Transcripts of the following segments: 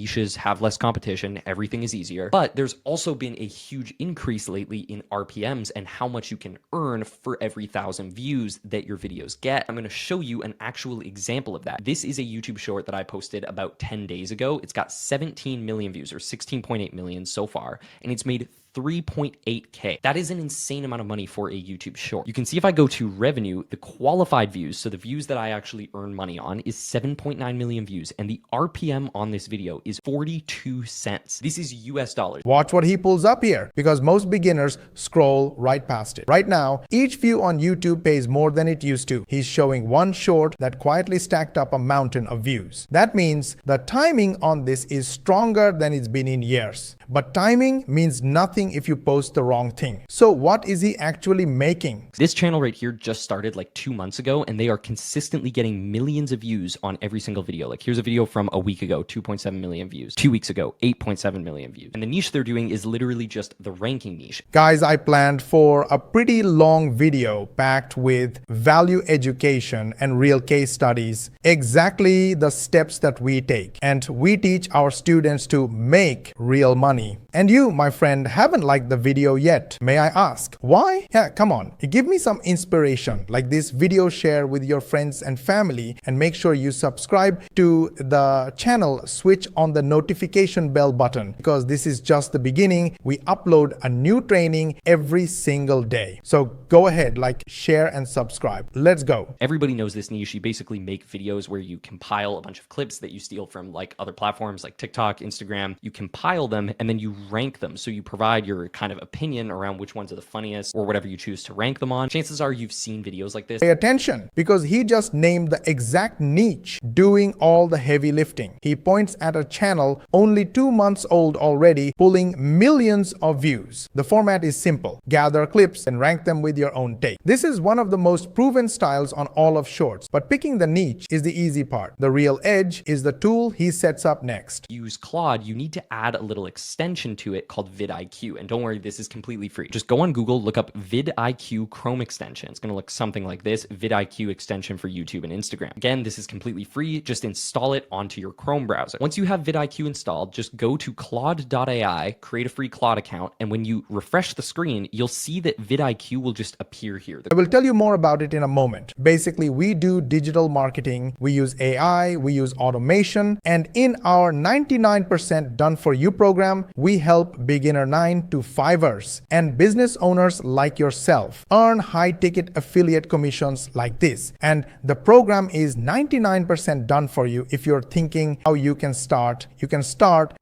niches have less competition, everything is easier. But there's also been a huge increase lately in RPMs and how much you can earn for every 1,000 views that your videos get. I'm going to show you an actual example of that. This is a YouTube short that I posted about 10 days ago. It's got 17 million views, or 16.8 million so far, and it's made 3.8K. That is an insane amount of money for a YouTube short. You can see if I go to revenue, the qualified views, so the views that I actually earn money on, is 7.9 million views, and the RPM on this video is 42 cents. This is US dollars. Watch what he pulls up here, because most beginners scroll right past it. Right now, each view on YouTube pays more than it used to. He's showing one short that quietly stacked up a mountain of views. That means the timing on this is stronger than it's been in years. But timing means nothing if you post the wrong thing. So what is he actually making? This channel right here just started like 2 months ago, and they are consistently getting millions of views on every single video. Like here's a video from a week ago, 2.7 million views. 2 weeks ago, 8.7 million views. And the niche they're doing is literally just the ranking niche. Guys, I planned for a pretty long video packed with value education and real case studies, exactly the steps that we take. And we teach our students to make real money. And you, my friend, haven't liked the video yet. May I ask why? Yeah, come on, give me some inspiration. Like this video, share with your friends and family, and make sure you subscribe to the channel. Switch on the notification bell button, because this is just the beginning. We upload a new training every single day. So go ahead, like, share and subscribe. Let's go. Everybody knows this niche. You basically make videos where you compile a bunch of clips that you steal from like other platforms like TikTok, Instagram. You compile them and then you rank them. So you provide your kind of opinion around which ones are the funniest or whatever you choose to rank them on. Chances are you've seen videos like this. Pay attention, because he just named the exact niche doing all the heavy lifting. He points at a channel only 2 months old already, pulling millions of views. The format is simple. Gather clips and rank them with your own take. This is one of the most proven styles on all of shorts, but picking the niche is the easy part. The real edge is the tool he sets up next. Use Claude, you need to add a little extension to it called vidIQ. And don't worry, this is completely free. Just go on Google, look up vidIQ Chrome extension. It's going to look something like this, vidIQ extension for YouTube and Instagram. Again, this is completely free. Just install it onto your Chrome browser. Once you have vidIQ installed, just go to Claude.ai, create a free Claude account, and when you refresh the screen, you'll see that vidIQ will just appear here. I will tell you more about it in a moment. Basically, we do digital marketing, we use AI, we use automation, and in our 99% done for you program, we help beginner 9 to 5ers and business owners like yourself earn high-ticket affiliate commissions like this. And the program is 99% done for you. If you're thinking how you can start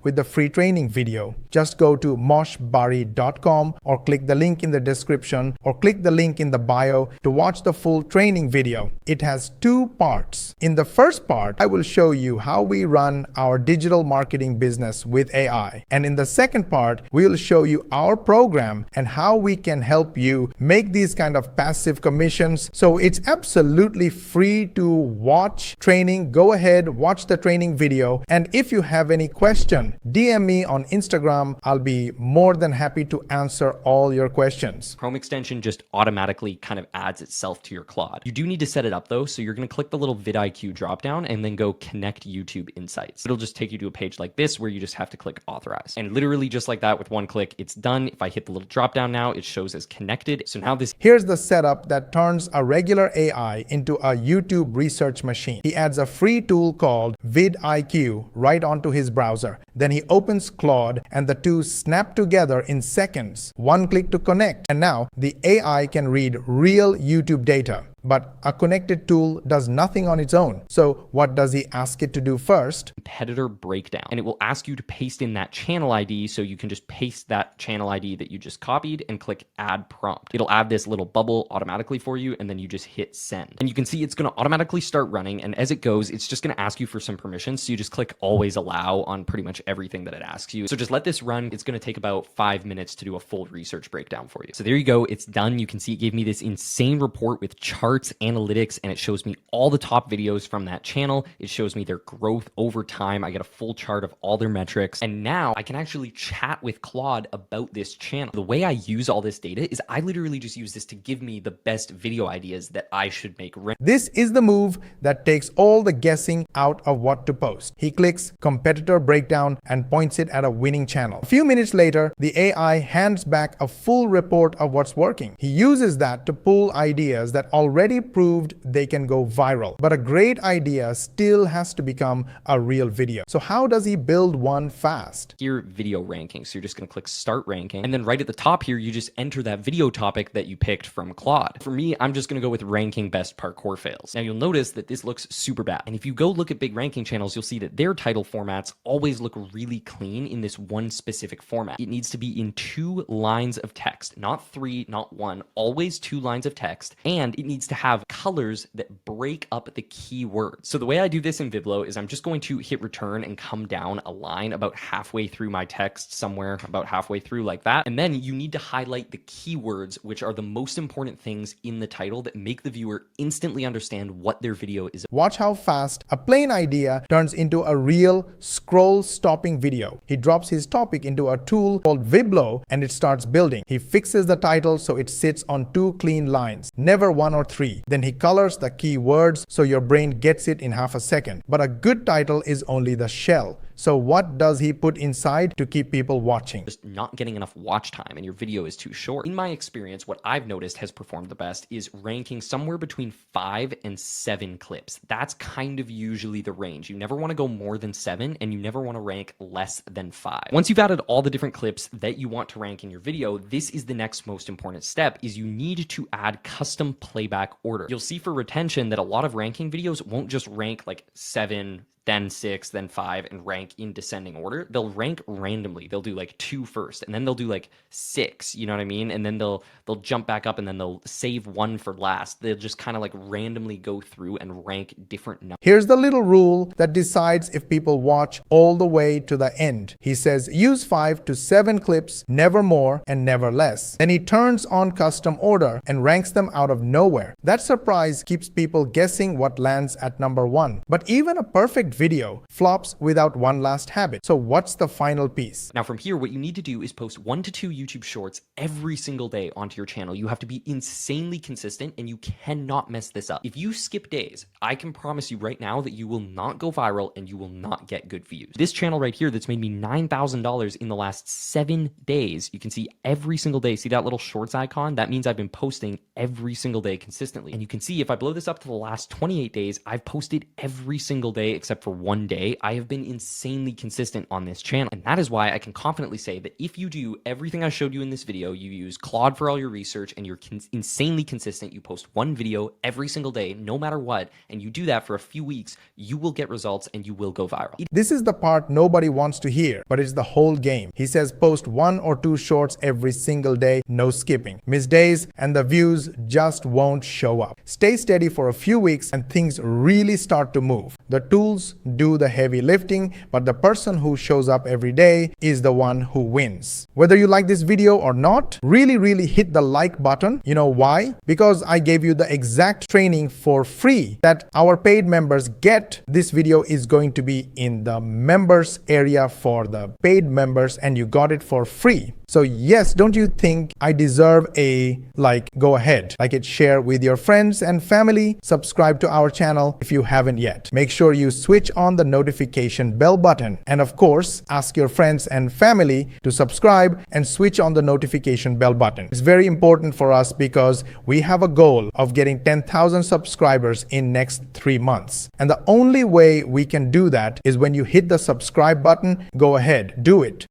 with the free training video. Just go to moshbari.com or click the link in the description or click the link in the bio to watch the full training video. It has 2 parts. In the first part, I will show you how we run our digital marketing business with AI. And in the second part, we'll show you our program and how we can help you make these kind of passive commissions. So it's absolutely free to watch training. Go ahead, watch the training video. And if you have any question, DM me on Instagram. I'll be more than happy to answer all your questions. Chrome extension just automatically kind of adds itself to your Claude. You do need to set it up though. So you're going to click the little vidIQ dropdown and then go connect YouTube Insights. It'll just take you to a page like this where you just have to click authorize. And literally just like that, with one click, it's done. If I hit the little dropdown now, it shows as connected. So now here's the setup that turns a regular AI into a YouTube research machine. He adds a free tool called vidIQ right onto his browser. Then he opens Claude and the two snap together in seconds. One click to connect. And now the AI can read real YouTube data. But a connected tool does nothing on its own. So what does he ask it to do first? Competitor breakdown. And it will ask you to paste in that channel ID, so you can just paste that channel ID that you just copied and click add prompt. It'll add this little bubble automatically for you, and then you just hit send. And you can see it's going to automatically start running, and as it goes, it's just going to ask you for some permissions. So you just click always allow on pretty much everything that it asks you. So just let this run. It's going to take about 5 minutes to do a full research breakdown for you. So there you go. It's done. You can see it gave me this insane report with charts charts, analytics, and it shows me all the top videos from that channel. It shows me their growth over time. I get a full chart of all their metrics. And now I can actually chat with Claude about this channel. The way I use all this data is I literally just use this to give me the best video ideas that I should make. This is the move that takes all the guessing out of what to post. He clicks competitor breakdown and points it at a winning channel. A few minutes later, the AI hands back a full report of what's working. He uses that to pull ideas that already proved they can go viral. But a great idea still has to become a real video. So how does he build one fast? Here, video ranking. So you're just going to click start ranking. And then right at the top here, you just enter that video topic that you picked from Claude. For me, I'm just going to go with ranking best parkour fails. Now you'll notice that this looks super bad. And if you go look at big ranking channels, you'll see that their title formats always look really clean in this one specific format. It needs to be in 2 lines of text, not 3, not 1, always 2 lines of text. And it needs to have colors that break up the keywords. So the way I do this in Viblo is I'm just going to hit return and come down a line about halfway through my text, somewhere about halfway through like that. And then you need to highlight the keywords, which are the most important things in the title that make the viewer instantly understand what their video is. Watch how fast a plain idea turns into a real scroll-stopping video. He drops his topic into a tool called Viblo and it starts building. He fixes the title so it sits on 2 clean lines, never 1 or 3. Then he colors the keywords so your brain gets it in half a second. But a good title is only the shell. So what does he put inside to keep people watching? Just not getting enough watch time and your video is too short. In my experience, what I've noticed has performed the best is ranking somewhere between 5 and 7 clips. That's kind of usually the range. You never want to go more than 7 and you never want to rank less than 5. Once you've added all the different clips that you want to rank in your video, this is the next most important step is you need to add custom playback order. You'll see for retention that a lot of ranking videos won't just rank like 7, then 6, then 5, and rank in descending order. They'll rank randomly. They'll do like 2 first, and then they'll do like 6, you know what I mean? And then they'll jump back up, and then they'll save 1 for last. They'll just kind of like randomly go through and rank different numbers. Here's the little rule that decides if people watch all the way to the end. He says use 5 to 7 clips, never more and never less. Then he turns on custom order and ranks them out of nowhere. That surprise keeps people guessing what lands at number 1. But even a perfect video flops without one last habit. So what's the final piece? Now from here, what you need to do is post 1 to 2 YouTube shorts every single day onto your channel. You have to be insanely consistent and you cannot mess this up. If you skip days, I can promise you right now that you will not go viral and you will not get good views. This channel right here that's made me $9,000 in the last 7 days, you can see every single day. See that little shorts icon? That means I've been posting every single day consistently. And you can see if I blow this up to the last 28 days, I've posted every single day except for 1 day. I have been insanely consistent on this channel. And that is why I can confidently say that if you do everything I showed you in this video, you use Claude for all your research and you're insanely consistent, you post 1 video every single day, no matter what, and you do that for a few weeks, you will get results and you will go viral. This is the part nobody wants to hear, but it's the whole game. He says post 1 or 2 shorts every single day, no skipping. Miss days and the views just won't show up. Stay steady for a few weeks and things really start to move. The tools do the heavy lifting, but the person who shows up every day is the one who wins. Whether you like this video or not, really hit the like button. You know why? Because I gave you the exact training for free that our paid members get. This video is going to be in the members area for the paid members and you got it for free. So yes, don't you think I deserve a like? Go ahead, like it, share with your friends and family, subscribe to our channel if you haven't yet. Make sure you switch on the notification bell button and of course, ask your friends and family to subscribe and switch on the notification bell button. It's very important for us because we have a goal of getting 10,000 subscribers in next 3 months. And the only way we can do that is when you hit the subscribe button. Go ahead, do it.